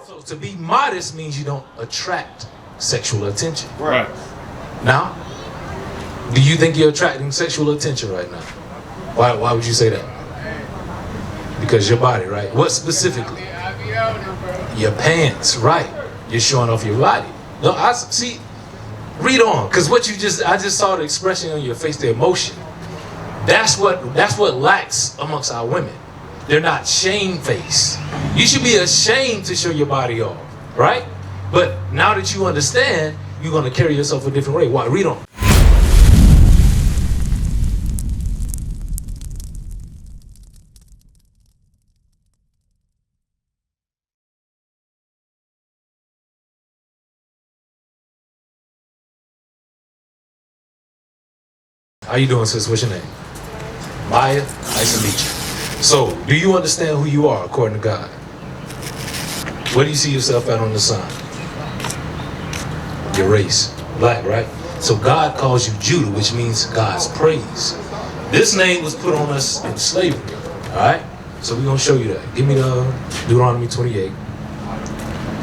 So to be modest means you don't attract sexual attention. Right. Now, do you think you're attracting sexual attention right now? Why would you say that? Because your body, right? What specifically? Your pants, right? You're showing off your body. No, I see. Read on, because I just saw the expression on your face, the emotion. That's what lacks amongst our women. They're not shamefaced. You should be ashamed to show your body off, right? But now that you understand, you're going to carry yourself a different way. Why? Read on. How you doing, sis? What's your name? Maya. Nice to meet you. So, do you understand who you are according to God? Where do you see yourself at on the sign? Your race. Black, right? So God calls you Judah, which means God's praise. This name was put on us in slavery. Alright? So we're going to show you that. Give me the Deuteronomy 28.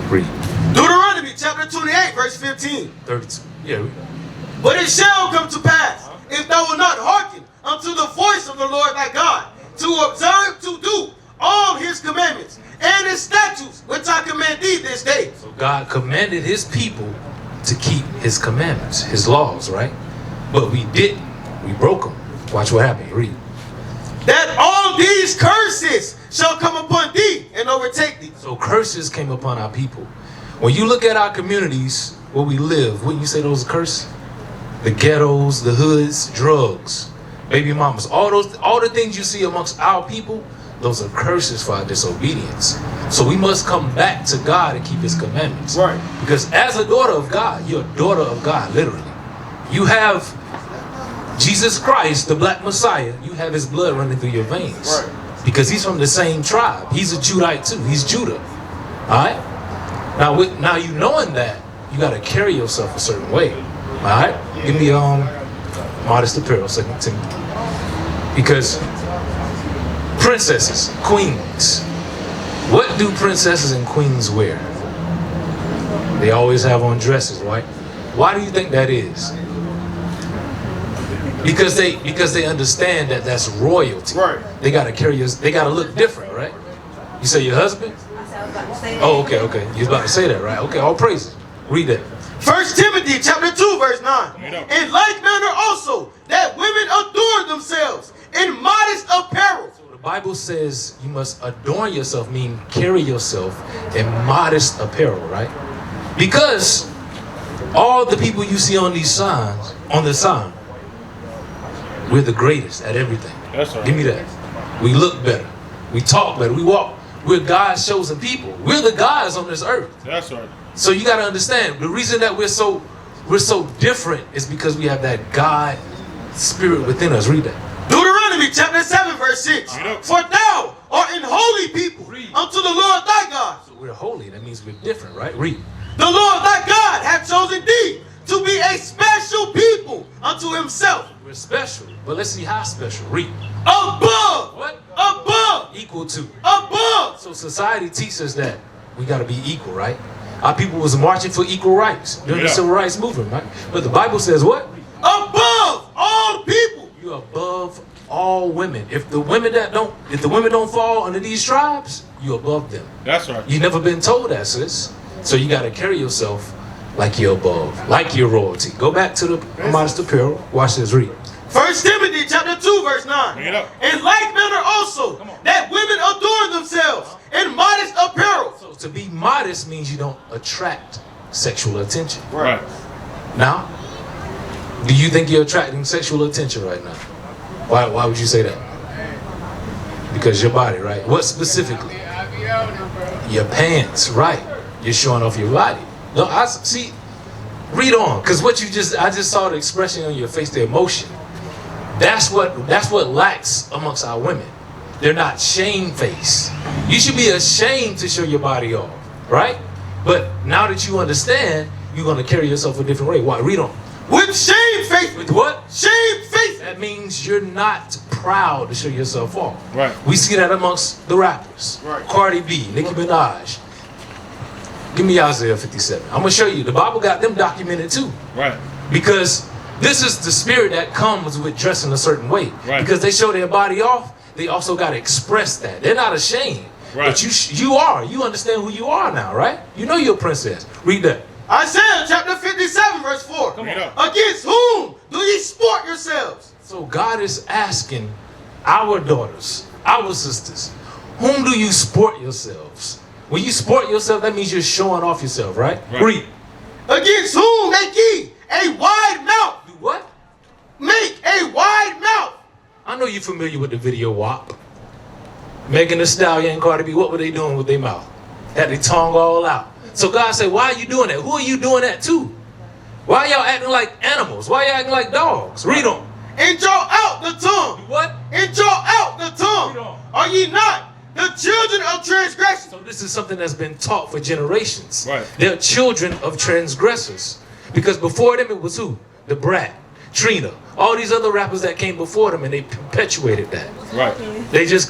Read. Deuteronomy chapter 28, verse 15. 32. Yeah, read. But it shall come to pass, if thou wilt not hearken unto the voice of the Lord thy God, to observe to do all his commandments and his statutes, which I command thee this day. So God commanded his people to keep his commandments, his laws, right? But we didn't. We broke them. Watch what happened. Read. That all these curses shall come upon thee and overtake thee. So curses came upon our people. When you look at our communities where we live, wouldn't you say those are curses? The ghettos, the hoods, drugs, baby mamas, all the things you see amongst our people, those are curses for our disobedience. So we must come back to God and keep his commandments. Right. Because as a daughter of God, you're a daughter of God, literally. You have Jesus Christ, the black Messiah, you have his blood running through your veins. Right. Because he's from the same tribe. He's a Judite too. He's Judah. Alright? Now you knowing that, you got to carry yourself a certain way. Alright? Give me modest apparel, 2 Timothy. Because princesses, queens, what do princesses and queens wear? They always have on dresses, right? Why do you think that is? Because they understand that that's royalty. Right. They gotta they gotta look different, right? You say your husband? Oh, okay. You was about to say that, right? Okay, all praises. Read that. 1 Timothy chapter 2, verse 9. In like manner also, that women adorn themselves in modest apparel. So the Bible says you must adorn yourself, mean carry yourself in modest apparel, right? Because all the people you see on these signs, on the sign, we're the greatest at everything. That's right. Give me that. We look better. We talk better. We walk. We're God's chosen people. We're the gods on this earth. That's right. So you got to understand, the reason that we're so different is because we have that God spirit within us. Read that. Deuteronomy chapter 7, verse 6. For thou art an holy people unto the Lord thy God. So we're holy. That means we're different, right? Read. The Lord thy God hath chosen thee to be a special people unto himself. We're special, but let's see how special. Read. Above. What? Above. Equal to. Above. So society teaches us that we got to be equal, right? Our people was marching for equal rights during the civil rights movement, right? But the Bible says what? Above all people. You're above all women. If the women don't fall under these tribes, you're above them. That's right. You've never been told that, sis. So you got to carry yourself like you're above, like you're royalty. Go back to the modest apparel. Watch this. Read. 1 Timothy chapter 2, verse 9. Bring it up. In like manner also, that women adorn themselves in modest apparel. So to be modest means you don't attract sexual attention. Right. Now, do you think you're attracting sexual attention right now? Why would you say that? Because your body, right? What specifically? Your pants, right? You're showing off your body. No, I see. Read on, because I just saw the expression on your face, the emotion. That's what lacks amongst our women. They're not shamefaced. You should be ashamed to show your body off, right? But now that you understand, you're going to carry yourself a different way. Why? Read on. With shamefaced. With what? Shamefaced. That means you're not proud to show yourself off. Right. We see that amongst the rappers. Right. Cardi B, Nicki Minaj. Give me Isaiah 57. I'm going to show you. The Bible got them documented too. Right. Because this is the spirit that comes with dressing a certain way. Right. Because they show their body off, they also got to express that. They're not ashamed. Right. But you are. You understand who you are now, right? You know you're a princess. Read that. Isaiah chapter 57 verse 4. Come on. Against whom do ye sport yourselves? So God is asking our daughters, our sisters, whom do you sport yourselves? When you sport yourself, that means you're showing off yourself, right? Read. Against whom make ye a wide mouth? Do what? Make a wide mouth. I know you're familiar with the video WAP. Megan Thee Stallion and Cardi B, what were they doing with their mouth? Had their tongue all out. So God said, why are you doing that? Who are you doing that to? Why y'all acting like animals? Why y'all acting like dogs? Read on. And draw out the tongue. Do what? And draw out the tongue. Are ye not the children of transgression? So this is something that's been taught for generations. Right. They're children of transgressors. Because before them it was who? The Brat, Trina, all these other rappers that came before them, and they perpetuated that. Right. They just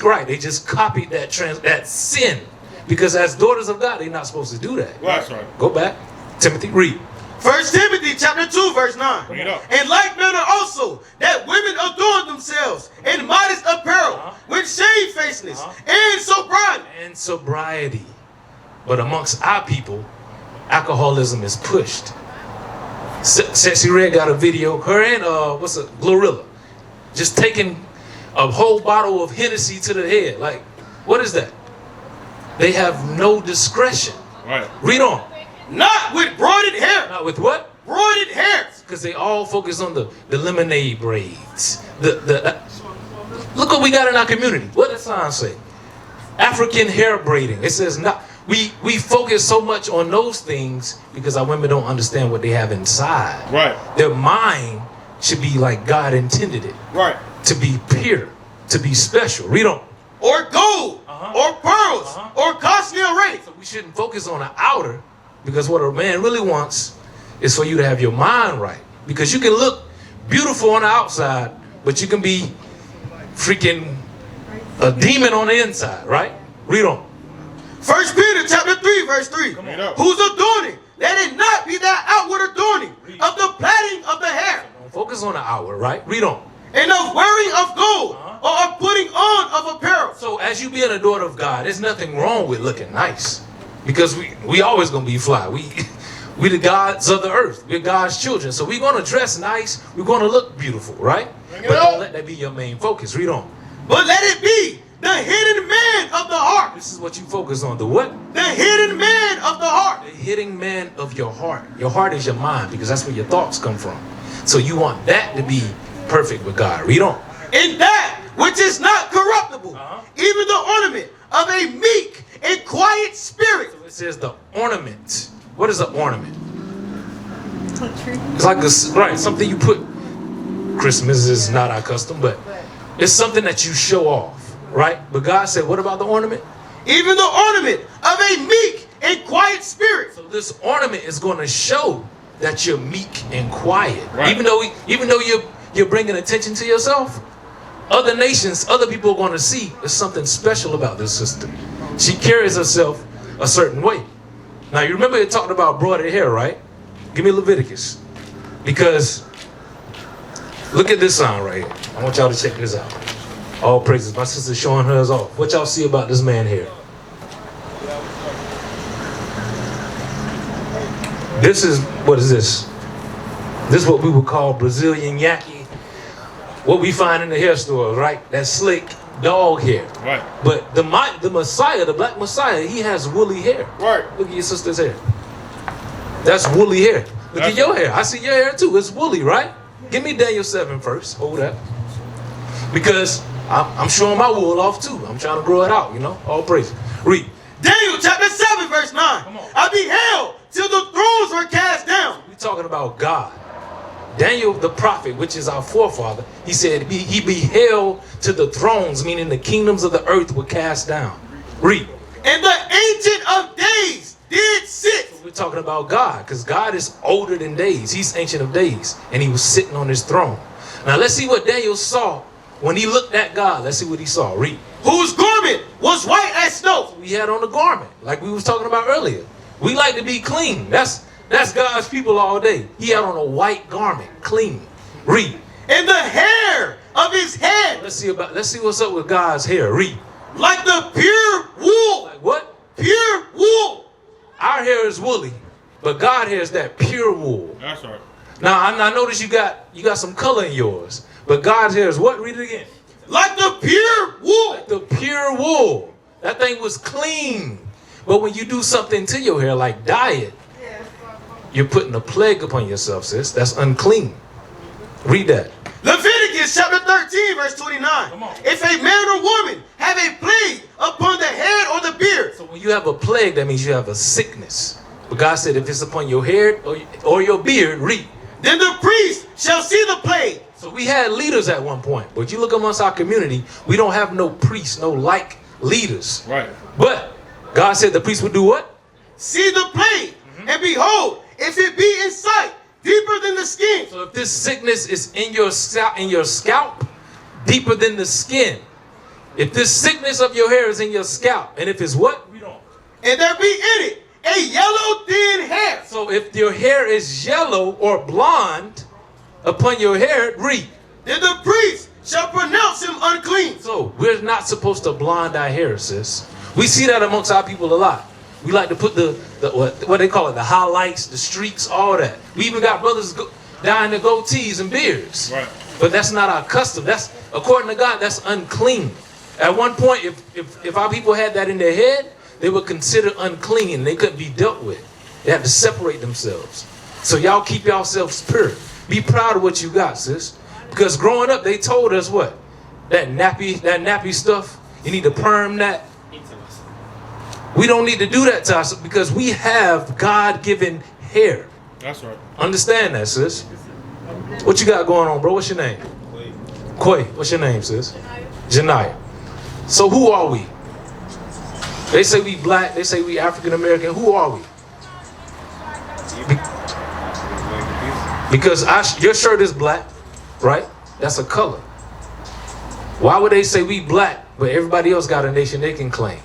copied that sin. Because as daughters of God, they're not supposed to do that. That's right. Go back. Timothy, read. 1 Timothy chapter 2 verse 9. Bring it up. In like manner also, that women adorn themselves in modest apparel, with shamefacedness and sobriety. And sobriety. But amongst our people, alcoholism is pushed. Sexy Red got a video, her and Glorilla, just taking a whole bottle of Hennessy to the head. Like, what is that? They have no discretion. Right. Read on. Not with broided hair. Not with what? Broided hair. Because they all focus on the lemonade braids. Look what we got in our community. What does that sign say? African hair braiding. It says not. We focus so much on those things because our women don't understand what they have inside. Right. Their mind should be like God intended it. Right. To be pure, to be special. Read on. Or gold, or pearls, or costly array. So we shouldn't focus on the outer, because what a man really wants is for you to have your mind right. Because you can look beautiful on the outside, but you can be freaking a demon on the inside, right? Read on. 1 Peter chapter 3 verse 3. Come on. Whose adorning, let it not be that outward adorning of the plaiting of the hair, Don't focus on the outward, right? Read on. and of wearing of gold, or of putting on of apparel. So as you being a daughter of God, there's nothing wrong with looking nice. Because we always gonna be fly. We the gods of the earth. We're God's children. So we're gonna dress nice. We're gonna look beautiful, right? But don't let that be your main focus. Read on. But let it be the hidden man of the heart. This is what you focus on. The what? The hidden man of the heart. The hidden man of your heart. Your heart is your mind, because that's where your thoughts come from. So you want that to be perfect with God. Read on. In that which is not corruptible, even the ornament of a meek and quiet spirit. So it says the ornament. What is an ornament? It's like something you put. Christmas is not our custom, but it's something that you show off, right? But God said, what about the ornament? Even the ornament of a meek and quiet spirit. So this ornament is going to show that you're meek and quiet. Right. Even though you're bringing attention to yourself, other nations, other people are going to see there's something special about this sister. She carries herself a certain way. Now you remember it talked about broided hair, right? Give me Leviticus. Because look at this sign right here. I want y'all to check this out. All praises. My sister's showing hers off. What y'all see about this man here? This is, what is this? This is what we would call Brazilian yaki. What we find in the hair stores, right? That slick dog hair. Right. But the Messiah, the black Messiah, he has woolly hair. Right. Look at your sister's hair. That's woolly hair. Look at your hair. I see your hair too. It's woolly, right? Give me Daniel 7 first. Hold that. Because I'm showing my wool off too. I'm trying to grow it out, you know? All praise. Read. Daniel chapter 7 verse 9. Come on. I beheld till the thrones were cast down. We're talking about God. Daniel the prophet, which is our forefather, he said he beheld to the thrones, meaning the kingdoms of the earth were cast down. Read. And the Ancient of Days did sit. We're talking about God, because God is older than days. He's Ancient of Days, and he was sitting on his throne. Now let's see what Daniel saw when he looked at God. Let's see what he saw. Read. Whose garment was white as snow. We had on the garment, like we was talking about earlier. We like to be clean. That's God's people all day. He had on a white garment, clean. Read. And the hair of his head. Let's see what's up with God's hair. Read. Like the pure wool. Like what? Pure wool. Our hair is woolly, but God's hair is that pure wool. That's right. Now I notice you got some color in yours, but God's hair is what? Read it again. Like the pure wool. Like the pure wool. That thing was clean. But when you do something to your hair, like dye it, you're putting a plague upon yourself, sis. That's unclean. Read that. Leviticus chapter 13, verse 29. Come on. If a man or woman have a plague upon the head or the beard. So when you have a plague, that means you have a sickness. But God said if it's upon your hair or your beard, read. Then the priest shall see the plague. So we had leaders at one point. But you look amongst our community, we don't have no priests, no like leaders. Right. But God said the priest would do what? See the plague. And behold, if it be in sight, deeper than the skin. So if this sickness is in your scalp, deeper than the skin. If this sickness of your hair is in your scalp, and if it's what? We don't. And there be in it a yellow thin hair. So if your hair is yellow or blonde upon your hair, read. Then the priest shall pronounce him unclean. So we're not supposed to blonde our hair, sis. We see that amongst our people a lot. We like to put the what they call it, the highlights, the streaks, all that. We even got brothers dyeing their goatees and beards. Right. But that's not our custom. That's, according to God, that's unclean. At one point, if our people had that in their head, they were considered unclean and they couldn't be dealt with. They had to separate themselves. So y'all keep yourselves pure. Be proud of what you got, sis. Because growing up, they told us what? That nappy stuff, you need to perm that. We don't need to do that to us because we have God-given hair. That's right. Understand that, sis. What you got going on, bro? What's your name? Quay. What's your name, sis? Janiyah. So who are we? They say we black. They say we African American. Who are we? Because your shirt is black, right? That's a color. Why would they say we black, but everybody else got a nation they can claim?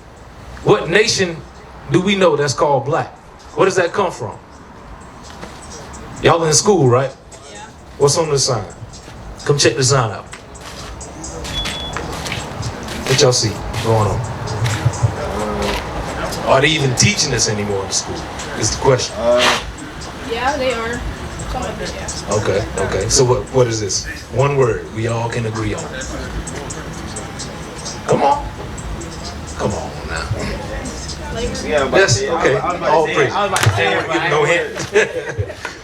What nation do we know that's called black? Where does that come from? Y'all in school, right? Yeah. What's on the sign? Come check the sign out. What y'all see going on? Are they even teaching this anymore in school? Is the question. Yeah, they are. Some of it, yeah. Okay. So what is this? One word we all can agree on. Come on now. Yes, okay. All praise. I was about to say it, give no hint.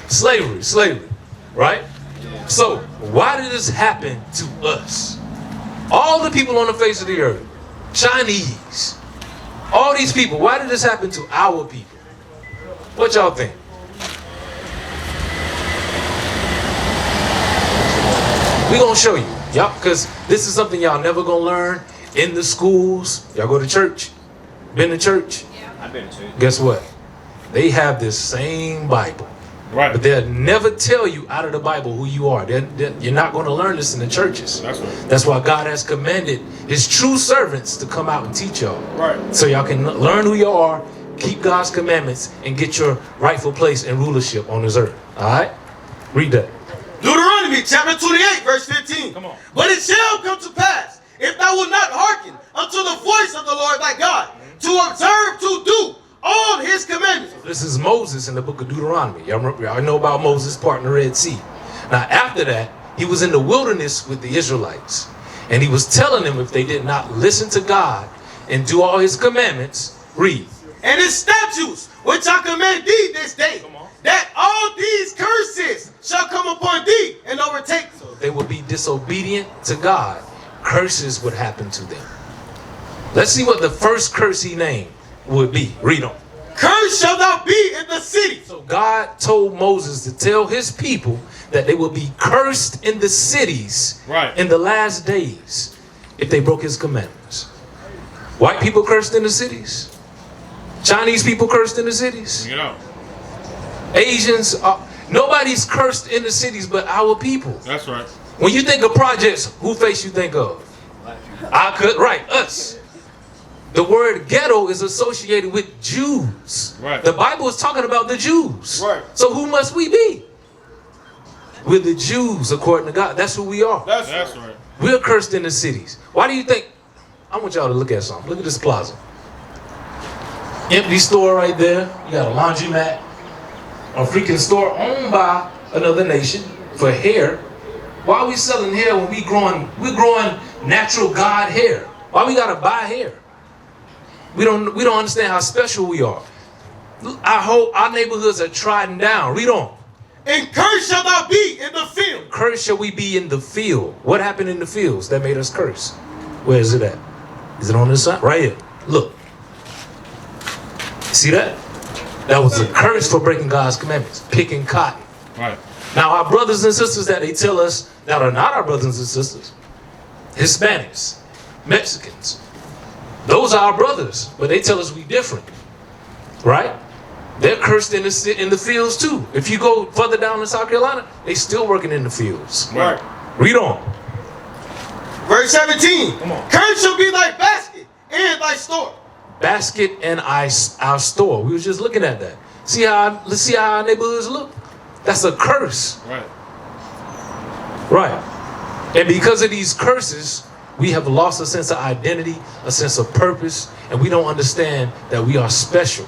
Slavery, right? So why did this happen to us? All the people on the face of the earth, Chinese, all these people, why did this happen to our people? What y'all think? We're gonna show you, because this is something y'all never gonna learn in the schools. Y'all go to church? Been to church? Yeah. I've been to church. Guess what? They have this same Bible. Right. But they'll never tell you out of the Bible who you are. You're not going to learn this in the churches. That's right. That's why God has commanded his true servants to come out and teach y'all. Right. So y'all can learn who you are, keep God's commandments, and get your rightful place and rulership on this earth. All right? Read that. Deuteronomy chapter 28, verse 15. Come on. But it shall come to pass, if thou wilt not hearken unto the voice of the Lord thy God, to observe to do all his commandments. This is Moses in the book of Deuteronomy. Y'all know about Moses parting the Red Sea. Now after that, he was in the wilderness with the Israelites. And he was telling them if they did not listen to God and do all his commandments, read. And his statutes, which I command thee this day, that all these curses shall come upon thee and overtake thee. So they will be disobedient to God. Curses would happen to them. Let's see what the first curse he named would be. Read on. Cursed shall thou be in the city. So God told Moses to tell his people that they will be cursed in the cities in the last days if they broke his commandments. White people cursed in the cities. Chinese people cursed in the cities. You know. Asians, nobody's cursed in the cities but our people. That's right. When you think of projects, who face you think of? Right, us. The word ghetto is associated with Jews. Right. The Bible is talking about the Jews. Right. So who must we be? We're the Jews according to God. That's who we are. That's right. We're cursed in the cities. Why do you think? I want y'all to look at something. Look at this plaza. Empty store right there. You got a laundromat. A freaking store owned by another nation for hair. Why are we selling hair when we're growing natural God hair? Why we gotta buy hair? We don't understand how special we are. Our neighborhoods are trodden down. Read on. And cursed shall thou be in the field. Cursed shall we be in the field. What happened in the fields that made us curse? Where is it at? Is it on this side? Right here. Look. See that? That was a curse for breaking God's commandments. Picking cotton. Right. Now our brothers and sisters that they tell us that are not our brothers and sisters, Hispanics, Mexicans, those are our brothers, but they tell us we different, right? They're cursed in the fields too. If you go further down in South Carolina, they still working in the fields. Right. Read on. Verse 17. Come on. Cursed shall be thy basket and thy store. Basket and our store. We was just looking at that. Let's see how our neighborhoods look. That's a curse. Right. Right. And because of these curses, we have lost a sense of identity, a sense of purpose, and we don't understand that we are special.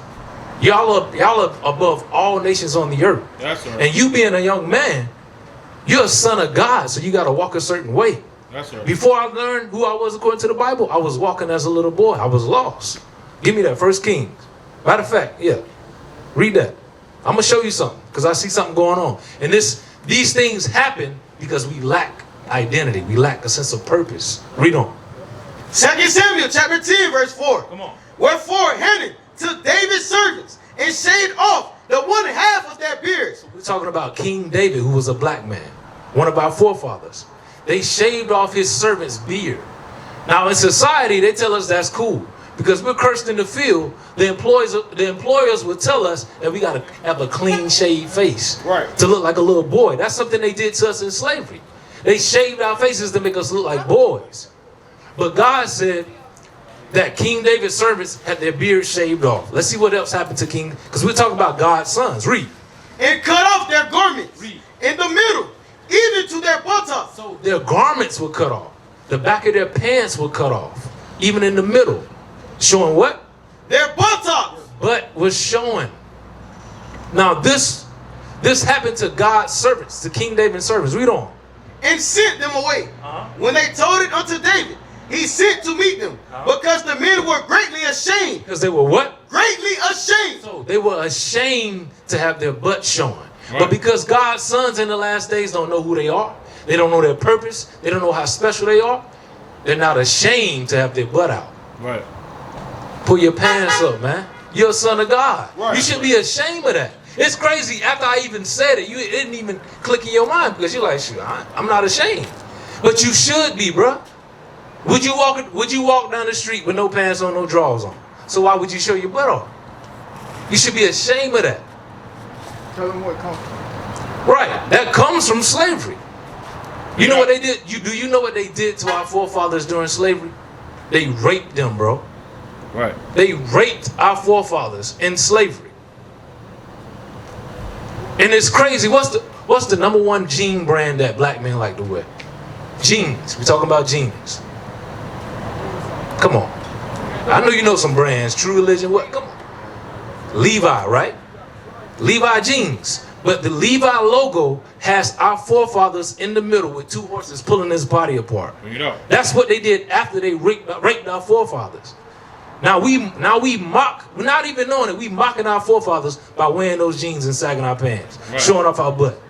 Y'all are above all nations on the earth. That's right. And you being a young man, you're a son of God, so you got to walk a certain way. That's right. Before I learned who I was according to the Bible, I was walking as a little boy. I was lost. Give me that, 1 Kings. Matter of fact, yeah, read that. I'm going to show you something because I see something going on. And these things happen because we lack identity. We lack a sense of purpose. Read on. 2 Samuel chapter 10 verse 4. Come on. Wherefore handed to David's servants and shaved off the one half of their beards. We're talking about King David, who was a black man, one of our forefathers. They shaved off his servant's beard. Now in society, they tell us that's cool because we're cursed in the field. The employers will tell us that we got to have a clean shaved face, Right. to look like a little boy. That's something they did to us in slavery. They shaved our faces to make us look like boys. But God said that King David's servants had their beards shaved off. Let's see what else happened to King, because we're talking about God's sons. Read. And cut off their garments Read. in the middle, even to their buttocks. So their garments were cut off. The back of their pants were cut off, even in the middle. Showing what? Their buttocks. Butt was showing. Now this happened to God's servants, to King David's servants. Read on. And sent them away. When they told it unto David, he sent to meet them, because the men were greatly ashamed. Because they were what? Greatly ashamed. So they were ashamed to have their butt showing. Right. But because God's sons in the last days don't know who they are, they don't know their purpose, they don't know how special they are, they're not ashamed to have their butt out. Right. Pull your pants up, man. You're a son of God. Right. You should be ashamed of that. It's crazy. After I even said it, it didn't even click in your mind because you're like, shoot, I'm not ashamed. But you should be, bruh. Would you walk down the street with no pants on, no drawers on? So why would you show your butt off? You should be ashamed of that. Tell them what comes from. Right. That comes from slavery. You know what they did? Do you know what they did to our forefathers during slavery? They raped them, bro. Right. They raped our forefathers in slavery. And it's crazy. What's the number one jean brand that black men like to wear? Jeans. We're talking about jeans. Come on. I know you know some brands. True Religion. What? Come on. Levi, right? Levi jeans. But the Levi logo has our forefathers in the middle with two horses pulling his body apart. You know. That's what they did after they raped our forefathers. Now we mock, we're not even knowing it, we mocking our forefathers by wearing those jeans and sagging our pants, Right. showing off our butt.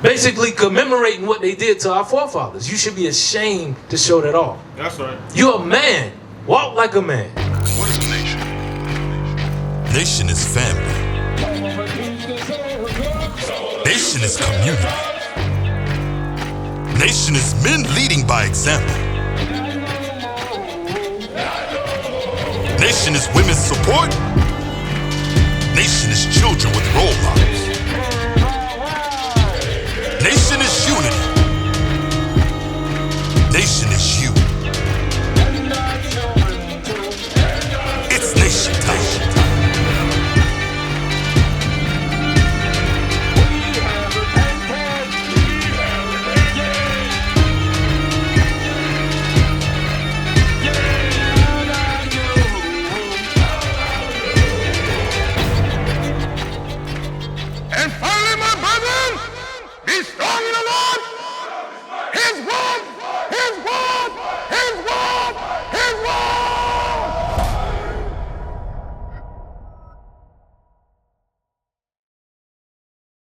Basically commemorating what they did to our forefathers. You should be ashamed to show that off. That's right. You're a man. Walk like a man. What is a nation? Nation is family. Nation is community. Nation is men leading by example. Nation is women's support. Nation is children with role models.